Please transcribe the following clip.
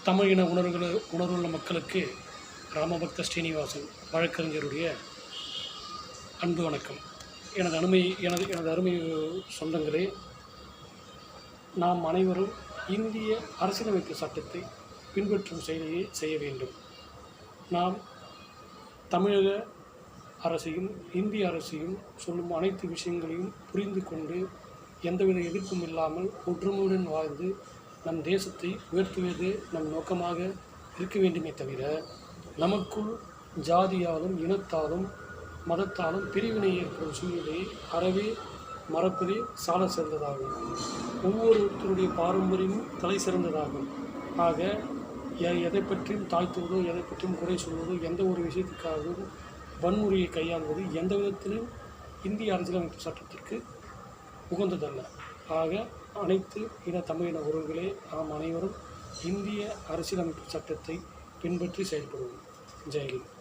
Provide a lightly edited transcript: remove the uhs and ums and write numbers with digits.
தமிழ் இன உணர்வுள்ள மக்களுக்கு ராமபக்த ஸ்ரீனிவாசன் வழக்கறிஞருடைய அன்பு வணக்கம். எனது அருமை சொந்தங்களே, நாம் அனைவரும் இந்திய அரசியலமைப்பு சட்டத்தை பின்பற்றும் செயலையே செய்ய வேண்டும். நாம் தமிழக அரசையும் இந்திய அரசையும் சொல்லும் அனைத்து விஷயங்களையும் புரிந்து கொண்டு எந்தவித எதிர்ப்பும் இல்லாமல் ஒற்றுமையுடன் வாழ்ந்து நம் தேசத்தை உயர்த்துவது நம் நோக்கமாக இருக்க வேண்டுமே தவிர, நமக்குள் ஜாதியாலும் இனத்தாலும் மதத்தாலும் பிரிவினை ஏற்படும் சூழ்நிலையை அறவே மறப்பதே சால சிறந்ததாகும். ஒவ்வொருத்தருடைய பாரம்பரியமும் தலை சிறந்ததாகும். ஆக எதை பற்றியும் தாழ்த்துவதோ எதை பற்றியும் குறை சொல்வதோ எந்த ஒரு விஷயத்துக்காகவும் வன்முறையை கையாள்வது எந்த விதத்திலும் இந்திய அரசியலமைப்பு சட்டத்திற்கு உகந்ததல்ல. ஆக அனைத்து தமிழின உறவுகளே, நாம் அனைவரும் இந்திய அரசியலமைப்பு சட்டத்தை பின்பற்றி செயல்படுவோம். ஜெயலலிதா.